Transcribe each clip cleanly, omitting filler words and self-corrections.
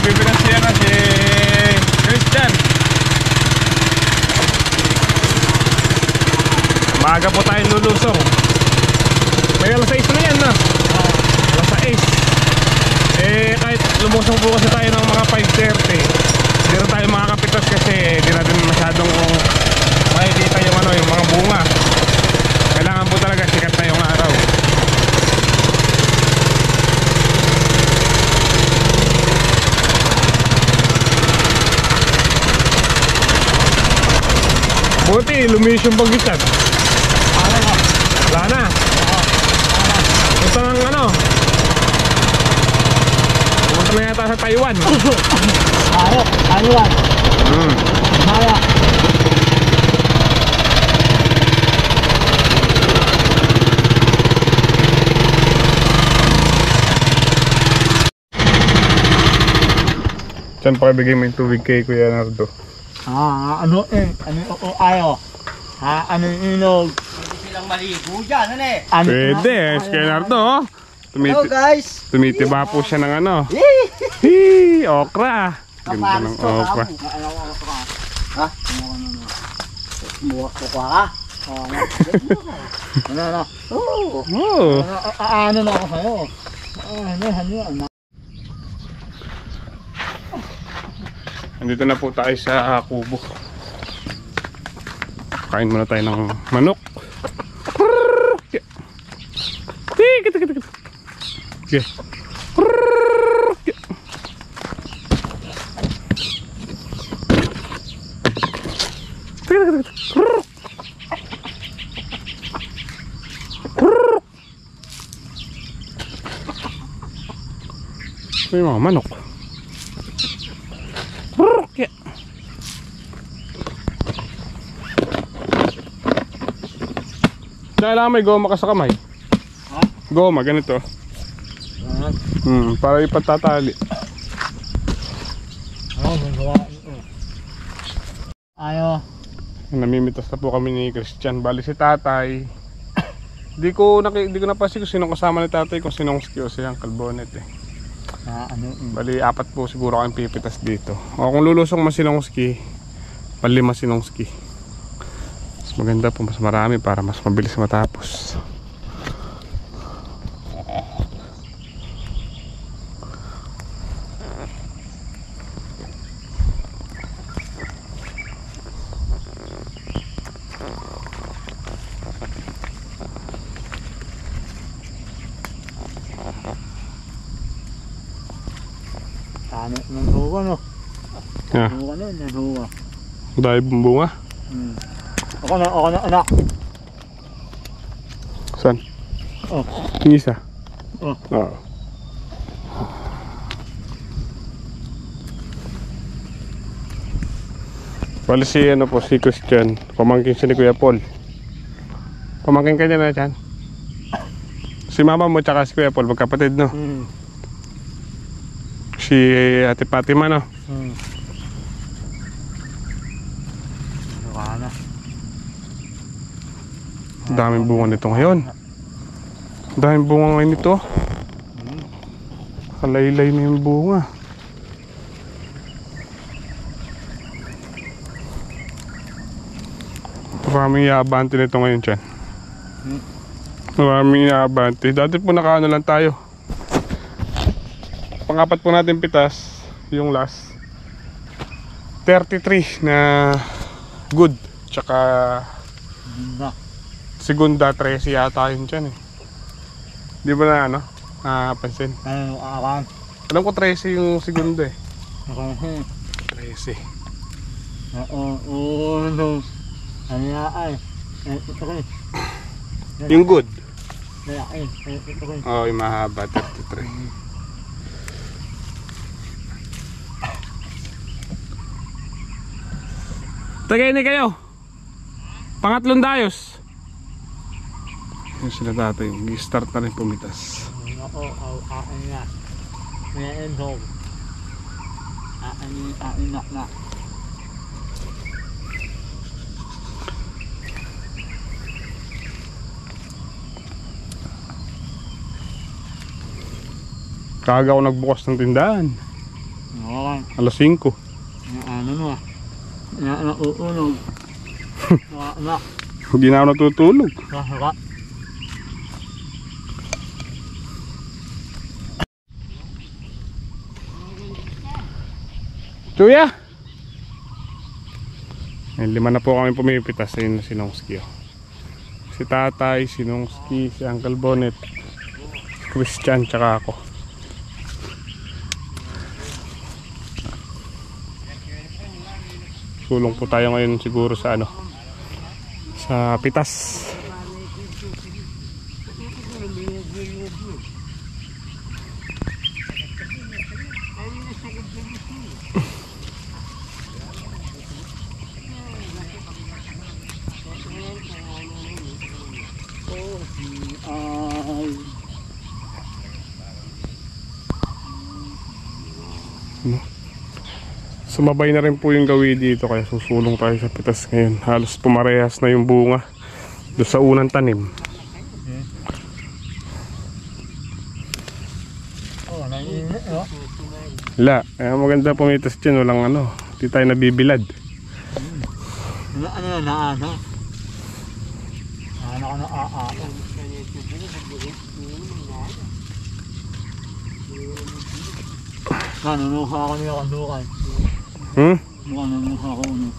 nagpipitas siya na si Christian. Maaga po tayong lulusong. May alas 6 na yan na. Alas 6. Kahit lumusong po kasi tayo ng mga 5:30, hindi na tayo makakapitas kasi hindi natin masyadong makikita yung yung mga bunga. Kailangan po talaga sikat na yung araw. Buti, lumis yung bagitan. Wala na. Punta ng punta na yata sa Taiwan. Taiwan. Maya. Saan pa kabigay mo yung tubig kay Kuya Nardo? Ano ayo? Ano inog? Pwede silang maligo dyan, ano eh? Pwede, Kuya Nardo. Hello guys! Tumitiba po siya ng okra. Ganda ng okra. Ha? Buwak ko ka? Ano? Oh. Ano na ako sa'yo? Ano? Andito na po tayo sa kubo. Kain muna tayo ng manok. Okay. May mga manok. Kailangan may goma ka sa kamay. Ha? Goma, ganito. Para ipatatali. Ayo. Namimitas na po kami ni Christian. Bali si tatay. Di ko napansin kung sinong kasama ni tatay, kung sinong ski o siyang kalbonet eh. Bali 4 po siguro kayong pipitas dito. O kung lulusong mas sinong ski, 5 sinong ski. Mas maganda po, mas marami para mas mabilis matapos. Naghuwa no? Yeah. Naghuwa. Dahil bunga. Ako na anak. Saan? Oh. Yung isa? Oh. Bali si si Christian, pamangkin siya ni Kuya Paul. Pamangkin ka niya na dyan. Si mama mo tsaka si Kuya Paul, magkapatid no? Si Ate Fatima no? Wala. Daming bunga nito ngayon. Daming bunga ngayon nito. Kalaylay na yung bunga. Maraming yaabante nito ngayon dyan. Maraming yaabante. Dati po nakaano lang tayo. Pang-4 po natin pitas. Yung last 33 na good. Tsaka segunda 13 yata yun dyan eh. Di ba na pansin? Alam ko 13 yung segunda eh. 13. Yung good. Oo, yung mahaba 33. Tagay ni kayo. Pangatlong dayos. Yung sila tatay, mag-start na rin pumitas. Kaga ako nagbukas ng tindahan. Oo. Alas 5. Ano mo ah. Uunog. Anak. Hindi na ako natutulog. Sasaka. Kuya! Ayun, 5 na po kami pumipitas. Ayun na si Nongski. Oh. Si Tatay, si Nongski, si Uncle Bonnet, si Christian, tsaka ako. Sulong po tayo ngayon siguro sa ano, sa pitas. Sumabay na rin po yung gawi dito kaya susulong tayo sa pitas ngayon. Halos pumarehas na yung bunga doon sa unang tanim. Oh, naiinit no? Wala, maganda pumitas dyan. Walang ano, di tayo nabibilad. Ano yan, naano? Naano ka na nanunuha ako niya kandukan. Mukhang nanunuha ako ano.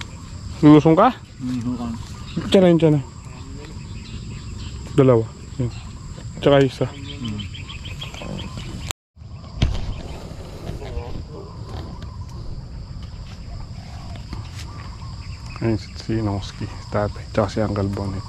Lulusong ka? Nanunuhan. Tiyan na yun, tiyan na. Dalawa. Yan. Tsaka isa. Ayun si Nongski, si Tatay, tsaka si Uncle Bonnet.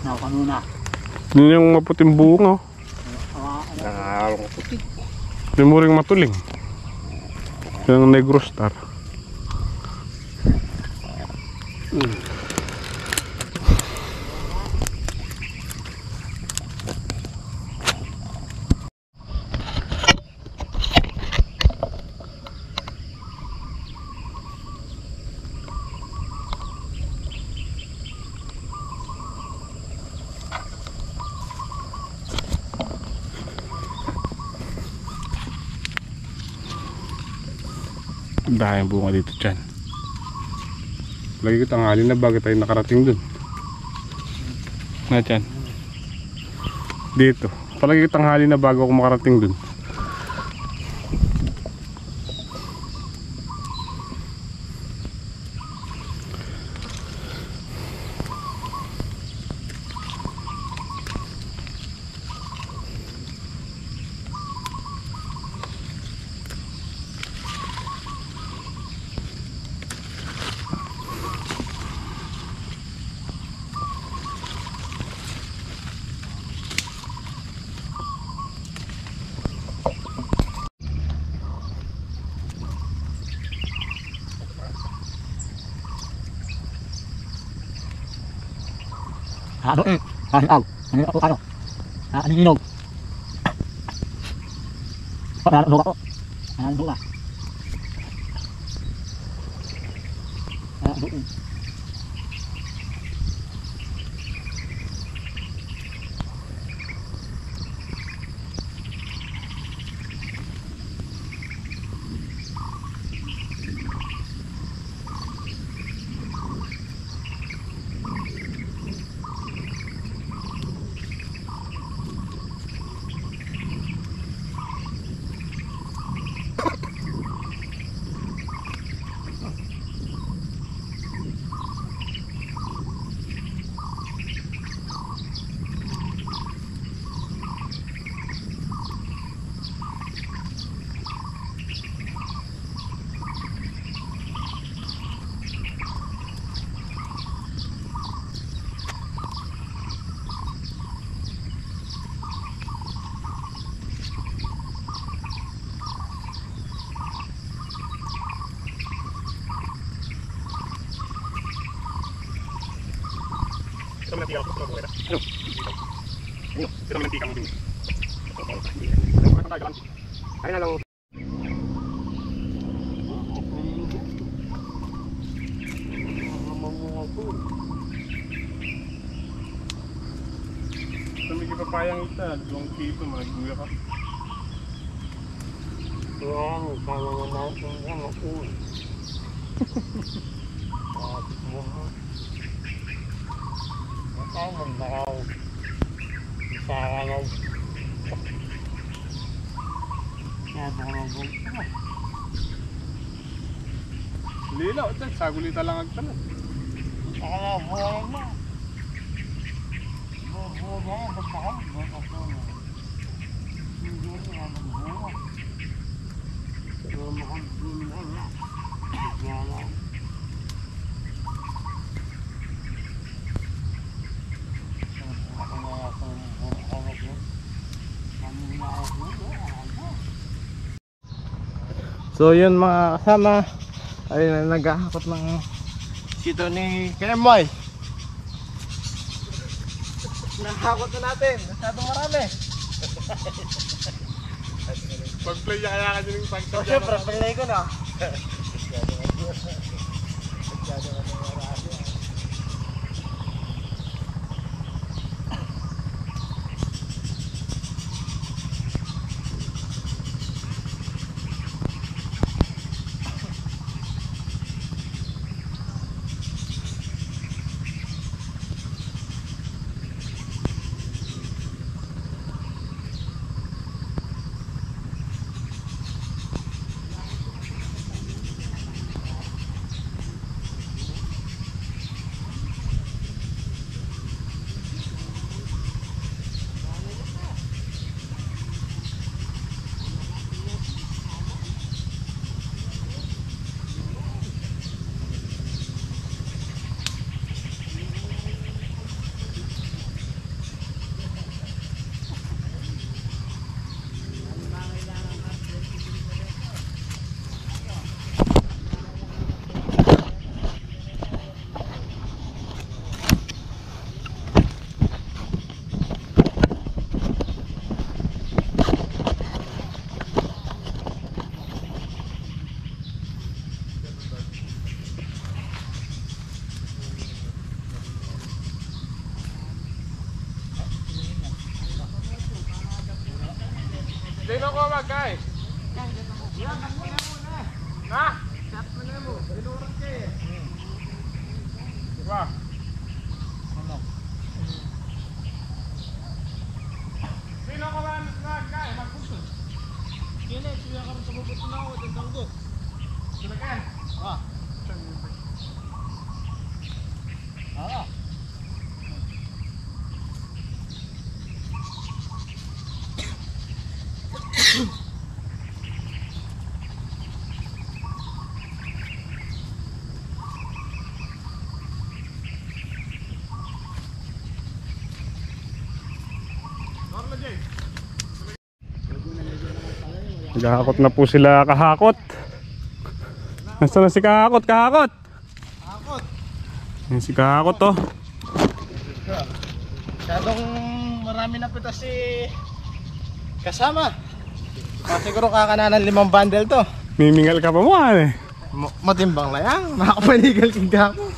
Nakanuna. Yun yung maputing bunga. Yung muring matuling. Yung Negro Star. Dahil bunga dito dyan. Lagi ko tanghali na bago tayo nakarating dun. Na dyan. Dito. Palagi ko tanghali na bago ako makarating dun. Ano? Ano? Ano? Ano inog? Ano ako? Ano ka? Ano? May papayang ita, 2 kilo, magguya ka. Wow, kaya naman natin ako. Matawag na ako. Isaranaw. Kaya baka mag-gulta. Lilaw, ito, sagulita lang agtalan. Saka na, buhay mo. Buhay mo, basta ka. Basta ka na. Hindi mo na magbuhay. Pero makapagbuhay na. Kaya lang. So yun mga kasama, ay naghahakot ng sito ni Kemoy. Nahakot na natin, masyadong marami. Pag-play niya kaya ka din yung pagkakita. Siyempre, play ko na. Sino ko guys? Ha? Diba? Sino ko guys? Magpunto. Kini, siya ka rin sa bubot na ako. Dendang ko. Sinakan? Naghahakot na po sila kahakot. Nasaan na si kahakot? Kahakot! Hakot. Yan si kahakot to. Masyadong marami na pita si kasama. Siguro kakana ng 5 bundle to. Mimingal ka pa mo eh. Matimbang layang, makakapanigal kong gako.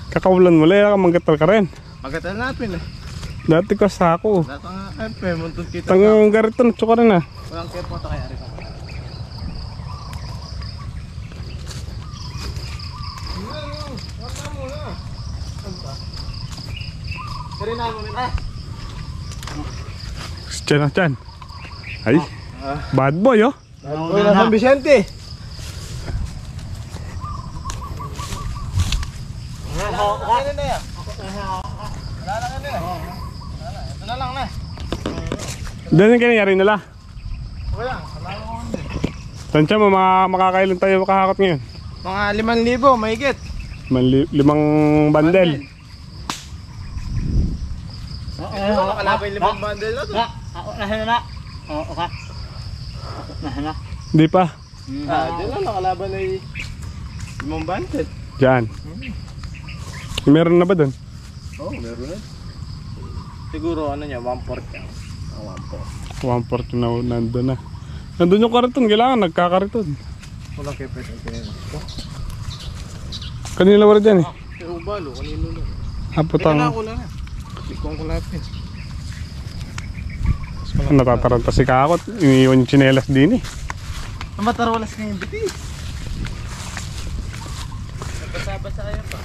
Kakaulan mo lang, manggatal ka rin. Magatal natin eh. Dati ko sako. Dato nga kape, muntun kita. Tangang garito, natsuka rin ah. Walang kape po ito kaya rin. Karina mo nila. Diyan na dyan. Ay, bad boy oh. Uy, na San Vicente. Ano na yan? Wala na kami na. Ito na lang na. Doon yung kinayari nila. Wala, wala na ko hindi. Tansya mo, makakailan tayo makahakot ngayon. Mga 5,000 mahigit. 5 bandel. Nakalabay 5 bundle na to. Nahina na. Oo ka. Nahina. Di pa. Diyan lang nakalaban ay 5 bundle. Diyan. Meron na ba doon? Oo, meron na. Siguro ano niya, 1/4 yan. 1/4. 1/4 na nandun na. Nandun yung kariton, kailangan nagkakariton. Walang kepet ang pinag-ito. Kanina wala dyan eh. Pero ubalo, kanino lang. Haputang. Kailangan ko lang yan. Bigkong ko lahat yun. Natataranta si Kakot. Iniiwan yung tsinelas din eh. Matarawalas ka yung bitis. Nagkasabasa kayo pa.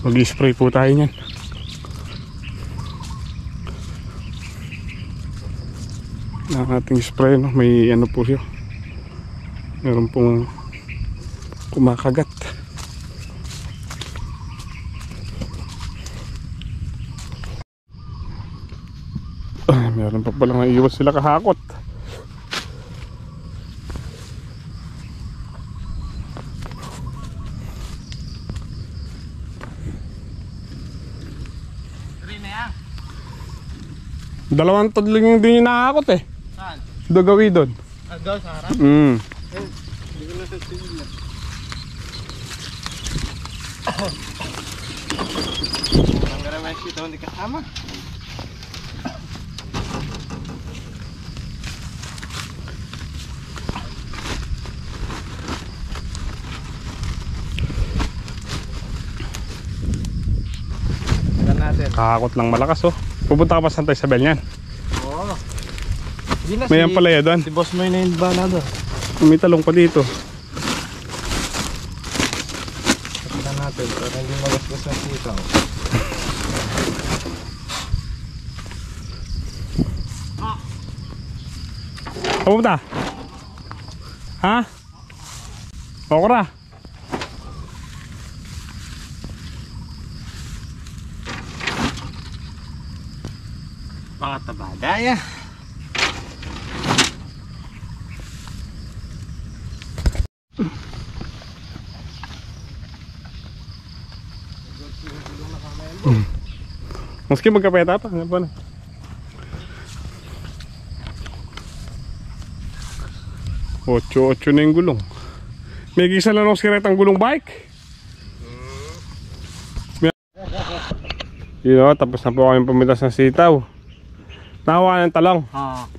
Mag-spray po tayo niyan. Ang ating spray, no? May ano po siya. Meron pong kumakagat. Meron pa palang naiiwas sila kahakot. Dalawang todling yung din yung nakakot eh. Saan? Dagawi doon. Agaw sa harap? Mm. Hindi ko na sa tingin. Ang garamay siya ito, hindi kasama. Kakakot lang malakas oh. Pupunta ka pa Santa Isabel niyan. Oo. Hindi na May ampalaya doon. si Boss Moy na yung bala doon. May talong pa dito. Tignan natin para hindi magasgas ng sitaw. Pupunta? Ha? Okra? Mga tabadaya. Maski magkapeta pa. Ano pa na? Ocho na yung gulong. May gisa lang ng siretang gulong bike. Yun o, tapos na po kami pumitas ng sitaw. Nahawa ng talong.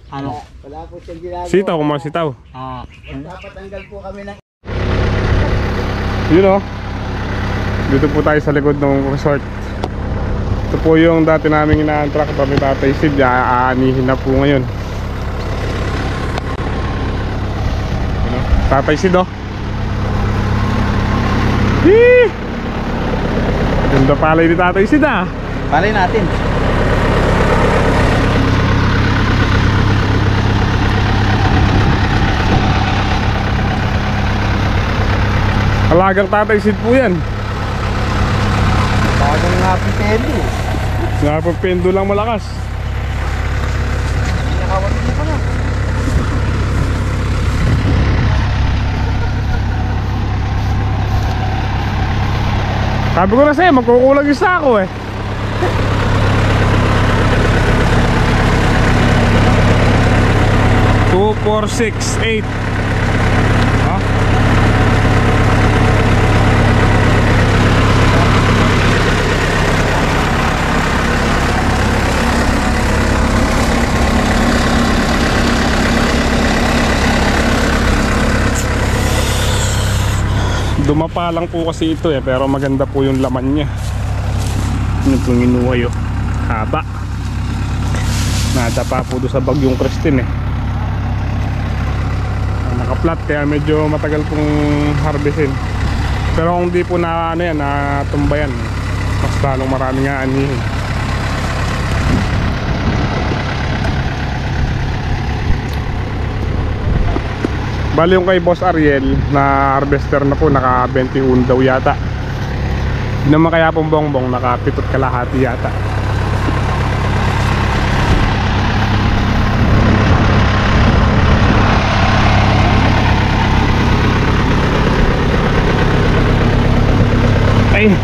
Ano? Wala po siyang ginagawa. Sitaw, kung mga sitaw. Magpapatanggal po kami ng... Yun o. Dito po tayo sa likod ng resort. Ito po yung dati naming ina-truck pa ni Tatay Sid. Aanihin na po ngayon. Tatay Sid oh. Hee! Ganda palay ni Tatay Sid ah. Palay natin. Alagang Tatay Sid po yan. Bagang nga pitelo. Napapendo lang malakas. Nakawagin niya pa na. Sabi ko na sa'yo, magkukulang yung sako eh. Two, 4, 6, 8. Huh? Dumapa lang po kasi ito eh, pero maganda po yung laman niya. Ano pong inuha yun? Haba. Nadapa po doon sa bagyong Christine eh. Naka-flat kaya medyo matagal pong harvestin. Pero kung di po na ano yan, natumbayan, mas lalong marami nga anihin. Bali yung kay Boss Ariel na harvester na po, naka 21 daw yata. Hindi naman kaya pong bongbong, naka 7 kalahati yata. Ay!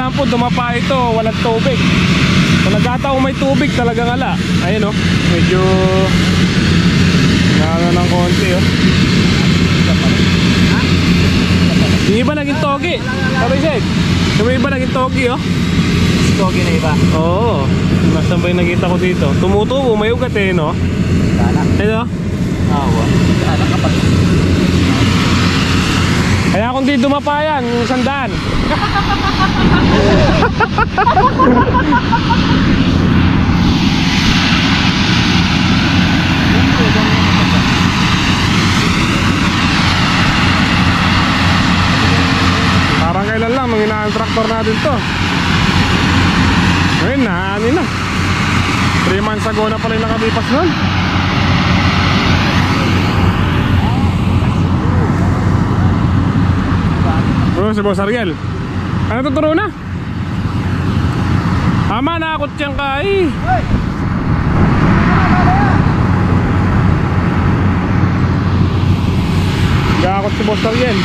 naman po dumapa ito, walang tubig. Kung nagkataong may tubig, talagang ala. Ayun, oh, medyo nana ng konti, oh. Yung iba naging togi. Sabi Sed, yung iba naging togi, oh. Togi na iba. Oo, nasaan ba yung nakita ko dito? Tumutubo, may ugat eh, no? Sana. Ayun, oh. Awa. Sana kapag. Kaya kung di dumapa yan, yung 100. Parang kailan lang nung inaan traktor natin to. Ngayon na, ani na. 3 months ago na pala yung nakalipas nun. Oh, si Boss Ariel. Ano tuturo na? Tama, nakakot siyang kai. Nakakot si Boss Ariel.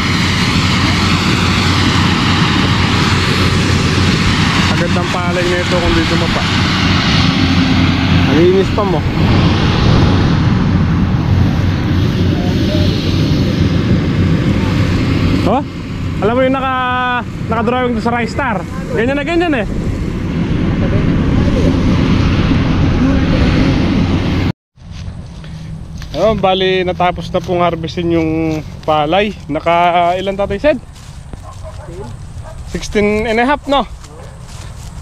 Agad ng palay nito kung dito mo pa. Nagiinis pa mo. Oh? Alam mo yung naka-drawing sa Rice Star. Ganyan na ganyan eh. Oh, bali natapos na pong harvestin yung palay. Naka ilan tatay said? 16 and a half, no?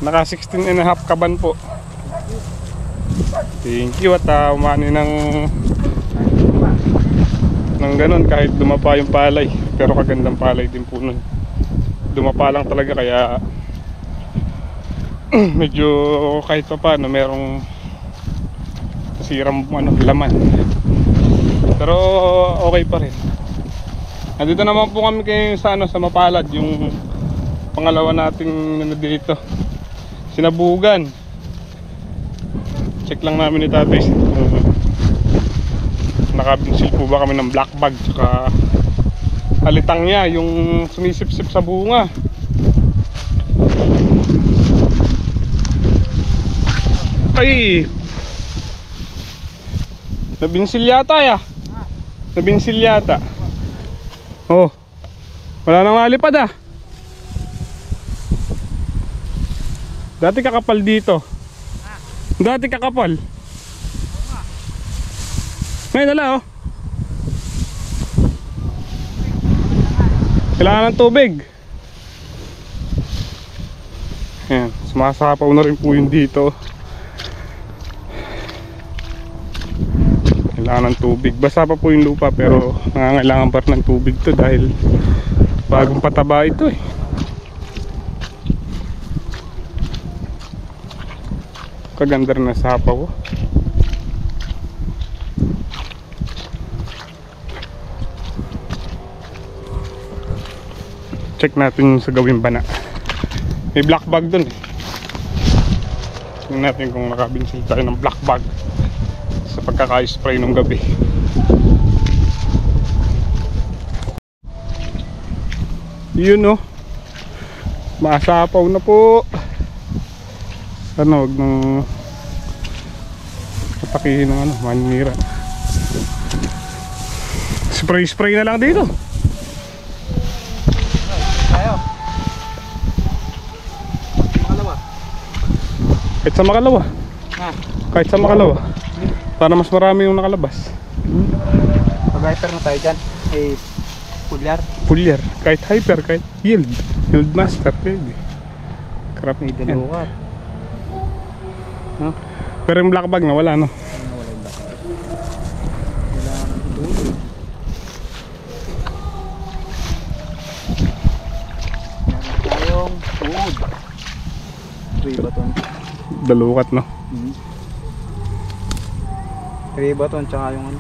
Naka 16 and a half kaban po. Thank you at umani ng ganun kahit dumapa yung palay. Pero kagandang palay din po nun. Dumapa lang talaga kaya medyo kahit pa paano merong sirang laman. Pero okay pa rin. Nandito naman po kami kayo sa Mapalad, yung pangalawa nating dito. Sinabugan. Check lang namin ni tatay. Nakabinsil po ba kami ng black bag tsaka alitang niya, yung sumisip-sip sa bunga. Ay! Nabinsil yata ya. Nabinsil yata. Oh. Wala nang malipad ah. Dati kakapal dito. Dati kakapal. Ngayon wala oh. Kailangan ng tubig. Ayan, sumasapaw na rin po yun dito. Kailangan ng tubig. Basa pa po yung lupa pero nangangailangan pa rin ng tubig to dahil bagong pataba ito eh. Kaganda rin ng sapaw. Check natin sa gawing bana. May black bag dun eh. Tingnan natin kung nakabinsil tayo ng black bag sa pagkaka-spray nung gabi. Yun oh. Masapaw na po. Sana wag nang atakihin ng manira. Spray na lang dito. Kahit sa makalawa. Kahit sa makalawa. Para mas marami yung nakalabas. Pag-hyper na tayo dyan. Eh, Pulyar. Kahit hyper, kahit yield. Yield master. Pwede. Karap may dalukat. Huh? Pero yung black bag na wala no? Wala yung black bag. Wala nang tulog. Meron tayong food. 3 baton. Dalukat no? 3 baton tsaka yung